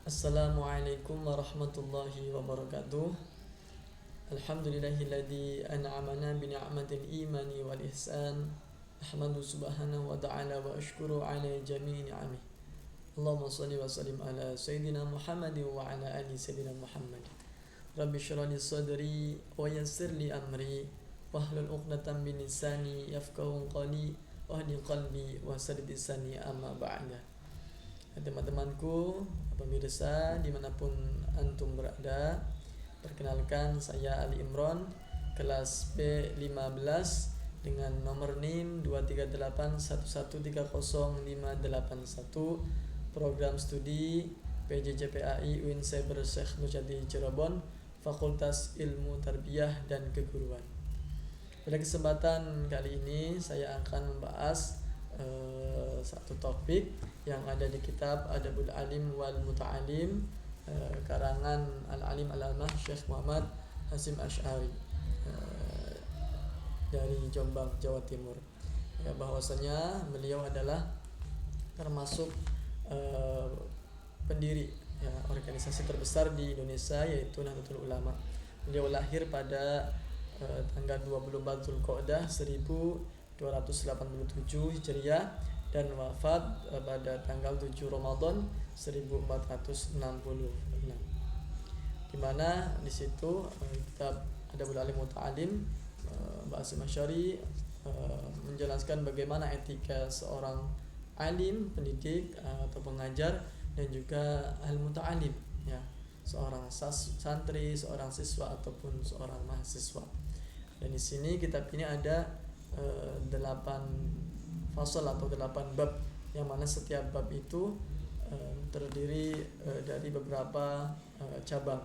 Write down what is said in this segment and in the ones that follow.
Assalamualaikum warahmatullahi wabarakatuh. Alhamdulillahilladzi an'amana bi ni'matil imani wal ihsan. Ahmadu subhanahu wa ta'ala wa ashkuru ala jami'i ni'amih. Allahumma shalli wa sallim ala sayyidina Muhammad wa ala ali sayyidina Muhammad. Rabbi shrah li sadri wa yassir li amri wahlul 'uqdatam min lisani yafqahu qawli wahdi qalbi wa saddid lisani amma ba'da. Teman-temanku, pemirsa dimanapun antum berada, perkenalkan saya Ali Imron, kelas B15 dengan nomor NIM 238113051, program studi PJJPAI UIN Cyber Syekh Nurjati Cirebon, Fakultas Ilmu Tarbiyah dan Keguruan. Pada kesempatan kali ini saya akan membahas satu topik yang ada di kitab Adabul Alim wal Muta'alim, karangan Al-Alim Al-Allamah Syekh Muhammad Hasyim Asy'ari dari Jombang, Jawa Timur. Ya, bahwasanya beliau adalah termasuk pendiri organisasi terbesar di Indonesia, yaitu Nahdlatul Ulama. Beliau lahir pada tanggal 24 Dzulqa'dah 1287 Hijriah dan wafat pada tanggal 7 Ramadan 1466. Di mana di situ kitab Adabul Alim Muta'alim Mbah Hasyim Asy'ari menjelaskan bagaimana etika seorang alim, pendidik atau pengajar, dan juga al-muta'alim, ya, seorang santri, seorang siswa ataupun seorang mahasiswa. Dan di sini kitab ini ada 8 fasal atau 8 bab, yang mana setiap bab itu terdiri dari beberapa cabang.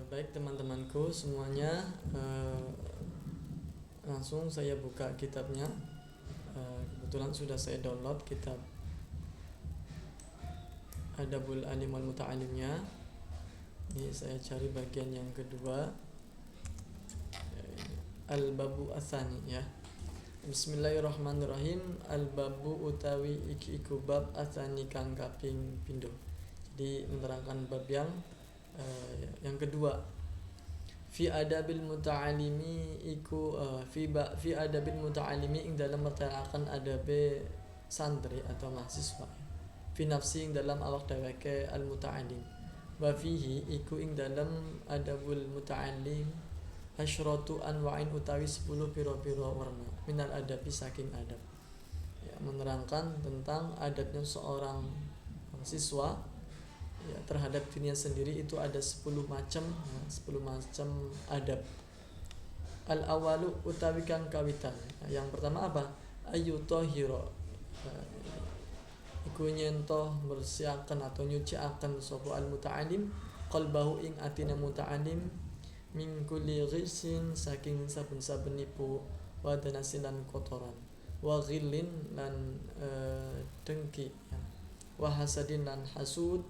Baik teman-temanku semuanya, langsung saya buka kitabnya. Kebetulan sudah saya download kitab Adabul Alim wal Muta'alimnya. Ini saya cari bagian yang kedua, Al-Babu Atsani, ya. Bismillahirrahmanirrahim. Al-Babu utawi iki iku bab atsani kang kaping pindho. Jadi menerangkan bab yang kedua. Fi adabil muta'alimi iku fi adabil muta'alimi ing dalam mertelakan adabe santri atau mahasiswa. Fi nafsi ing dalam awak dheweke al muta'alim. Wa fihi iku ing dalam adabul muta'alim asyratu anwa'in utawi 10 pira-pira warna minal adabi saking adab. Ya, menerangkan tentang adabnya seorang siswa, ya, terhadap dirinya sendiri itu ada 10 macam adab. Al awalu utawi kang kawitan. Yang pertama apa? Ayu tahira. Iku nyentoh bersihaken atau nyuciaken sapa al muta'alim qalbahu ing atina muta'alim min kulli ghisin saking saben-saben nipu wa danasin lan kotoran wa ghillin lan dengki, ya, wa hasadin lan hasud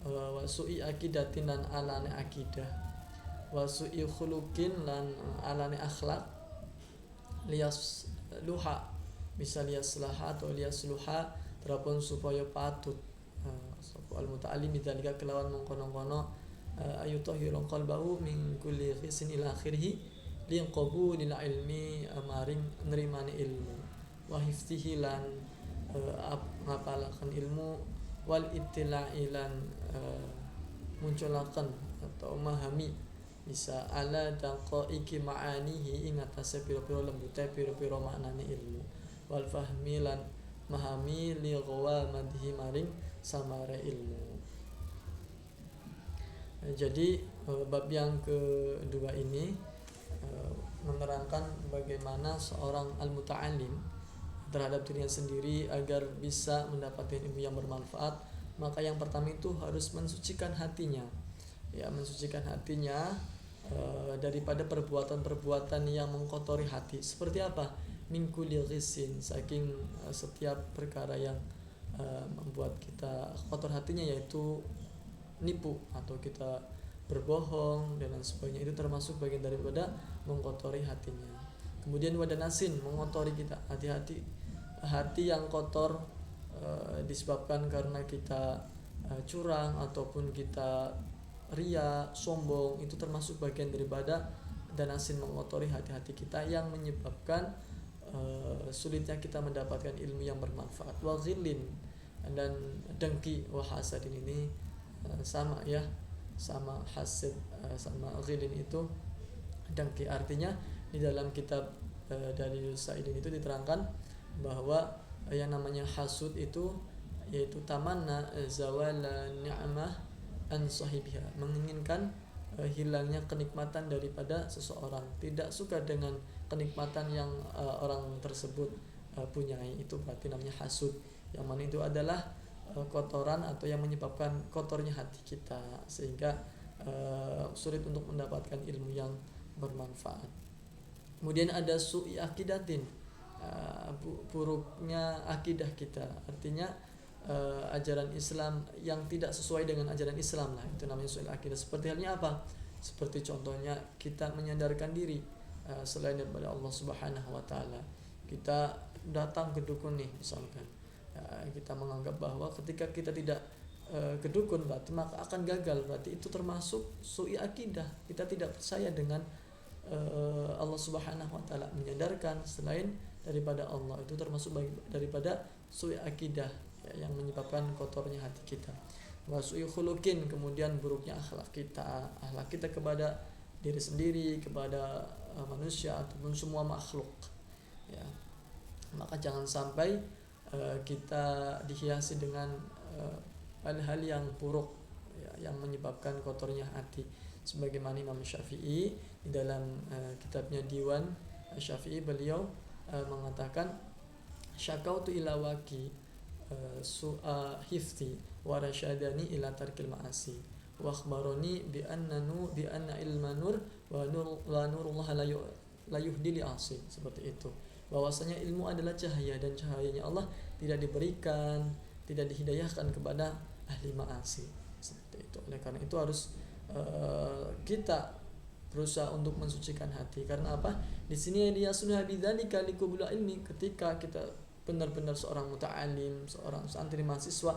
wa su'i akidatin lan alane akidah wa su'i khuluqin lan alane akhlak lias luha bisa liaslaha atau liasluha terapun supaya patut sapa al muta'allim bidzalika kelawan mengkono-kono ayu tahirun qalbahu min kulli khisin ila akhirih liqabulil ilmi maring nerimane ilmu wa hifdzihi lan ngapalaken ilmu wal ittila'i lan munculaken atau memahami bisa ala daqaiqi ma'anihi ing atase pira-pira lembute pira-pira maknane ilmu wal fahmi lan memahami li ghawamadhi maring samare ilmu. Jadi bab yang kedua ini menerangkan bagaimana seorang al-muta'alim terhadap dirinya sendiri agar bisa mendapatkan ilmu yang bermanfaat. Maka yang pertama itu harus mensucikan hatinya, ya, mensucikan hatinya daripada perbuatan-perbuatan yang mengkotori hati. Seperti apa? Min kulli ghisin, saking setiap perkara yang membuat kita kotor hatinya, yaitu nipu atau kita berbohong dan lain sebagainya. Itu termasuk bagian daripada mengkotori hatinya. Kemudian wadanasin, mengotori kita. Hati-hati hati yang kotor disebabkan karena kita curang ataupun kita ria, sombong, itu termasuk bagian daripada danasin mengotori hati-hati kita yang menyebabkan sulitnya kita mendapatkan ilmu yang bermanfaat. Wa ghillin, dan dengki, wa hasadin, ini sama ya, sama hasad sama ghillin itu dengki. Artinya di dalam kitab dari Sa'idin itu diterangkan bahwa yang namanya hasud itu yaitu tamanna zawala ni'mah an sahibiha, menginginkan hilangnya kenikmatan daripada seseorang, tidak suka dengan kenikmatan yang orang tersebut punyai. Itu berarti namanya hasud, yang mana itu adalah kotoran atau yang menyebabkan kotornya hati kita, sehingga sulit untuk mendapatkan ilmu yang bermanfaat. Kemudian ada su'i akidatin, buruknya akidah kita, artinya ajaran Islam yang tidak sesuai dengan ajaran Islam lah, itu namanya su'il akidah. Seperti halnya apa? Seperti contohnya kita menyandarkan diri selain daripada Allah Subhanahu wa taala. Kita datang ke dukun nih misalkan, kita menganggap bahwa ketika kita tidak ke dukun berarti maka akan gagal, berarti itu termasuk su'i akidah. Kita tidak percaya dengan Allah Subhanahu wa taala, menyandarkan selain daripada Allah, itu termasuk daripada su'i akidah yang menyebabkan kotornya hati kita. Wa su'i khuluqin, kemudian buruknya akhlak kita kepada diri sendiri, kepada manusia ataupun semua makhluk ya. Maka jangan sampai kita dihiasi dengan hal-hal yang buruk ya, yang menyebabkan kotornya hati. Sebagaimana Imam Syafi'i di dalam kitabnya Diwan Syafi'i, beliau mengatakan syakautu ila waqi su'a hifzi wa rasyadani ila tarkil ma'asi wa akhbarani bi anna ilma nur wa nurullah la yuhdi li asi. Seperti itu, bahwasanya ilmu adalah cahaya dan cahayanya Allah tidak diberikan, tidak dihidayahkan kepada ahli ma'asi. Seperti itu. Oleh karena itu harus kita berusaha untuk mensucikan hati. Karena apa? Di sini dia sunnah bidzalika liqubul ilmi, ketika kita benar-benar seorang muta'alim, seorang santri mahasiswa,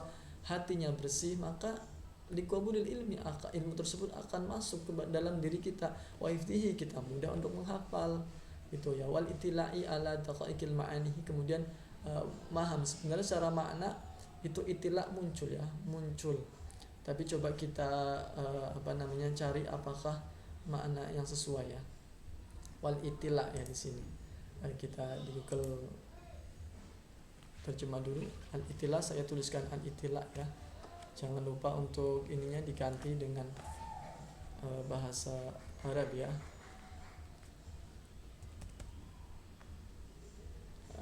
hatinya bersih, maka liqubulil ilmi, ilmu tersebut akan masuk ke dalam diri kita. Wa iftihi, kita mudah untuk menghafal itu ya. Wal itila'i ala daqaiqil ma'anihi, kemudian paham sebenarnya secara makna itu itila muncul ya, muncul. Tapi coba kita cari apakah makna yang sesuai ya. Wal itila ya di sini. Kita di Google terjemah dulu al-itila, saya tuliskan al-itila ya. Jangan lupa untuk ininya diganti dengan bahasa Arab ya.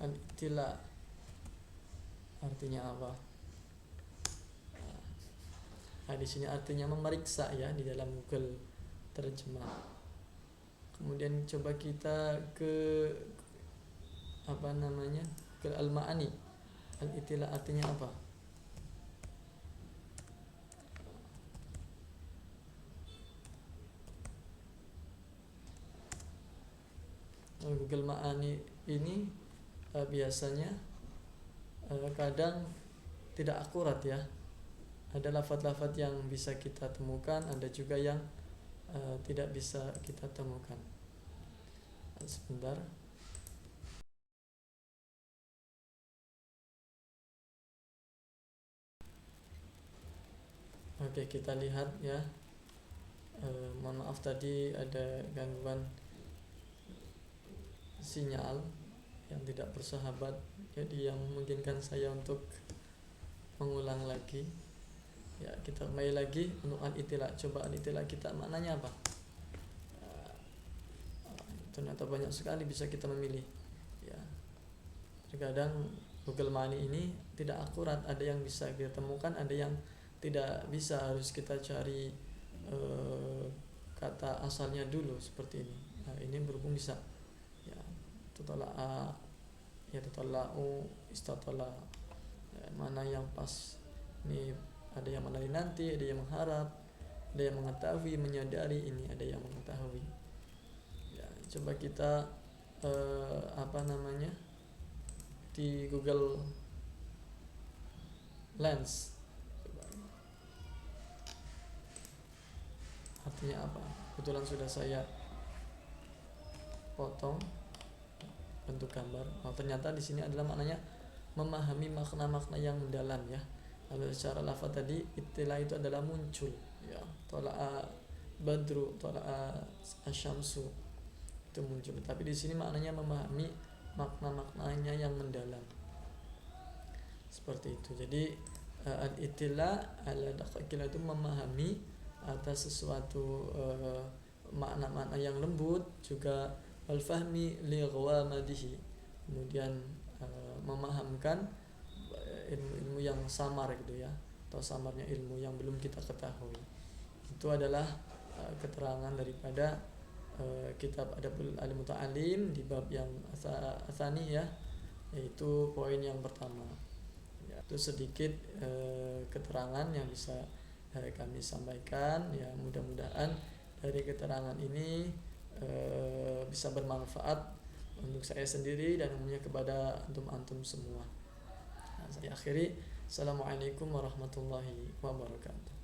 Al-itila artinya apa? Nah, di sini artinya memeriksa ya di dalam Google terjemah. Kemudian coba kita ke ke al-ma'ani. Al-itila artinya apa? Google Ma'ani ini biasanya kadang tidak akurat ya. Ada lafaz-lafaz yang bisa kita temukan, ada juga yang tidak bisa kita temukan. Sebentar. Oke, kita lihat ya. Mohon maaf tadi ada gangguan sinyal yang tidak bersahabat, jadi yang memungkinkan saya untuk mengulang lagi ya. Kita kembali lagi untuk al-itila. Coba al-itila kita maknanya apa? Ternyata banyak sekali bisa kita memilih ya. Terkadang Google Money ini tidak akurat, ada yang bisa kita temukan, ada yang tidak bisa, harus kita cari kata asalnya dulu seperti ini. Nah, ini berhubung bisa ya, tutala'a ya, tutala'u, istatala ya, mana yang pas. Ini ada yang menanti nanti, ada yang mengharap, ada yang mengetahui, menyadari, ini ada yang mengetahui ya. Coba kita di Google Lens, coba artinya apa. Kebetulan sudah saya potong bentuk gambar. Ternyata di sini adalah maknanya memahami makna-makna yang mendalam ya. Kalau secara lafaz tadi ittilah itu adalah muncul ya. Tola'a badru, tola'a asyamsu, itu muncul. Tapi di sini maknanya memahami makna-maknanya yang mendalam. Seperti itu. Jadi al-ittilah ala daqiqillah itu memahami atas sesuatu makna-makna yang lembut, juga al-fahmi li ghawamadihi, kemudian memahamkan ilmu-ilmu yang samar gitu ya, atau samarnya ilmu yang belum kita ketahui. Itu adalah keterangan daripada kitab Adabul Al-Muta'alim di bab yang asani ya, yaitu poin yang pertama ya. Itu sedikit keterangan yang bisa kami sampaikan ya. Mudah-mudahan dari keterangan ini bisa bermanfaat untuk saya sendiri dan umumnya kepada antum-antum semua. Saya akhiri. Assalamualaikum warahmatullahi wabarakatuh.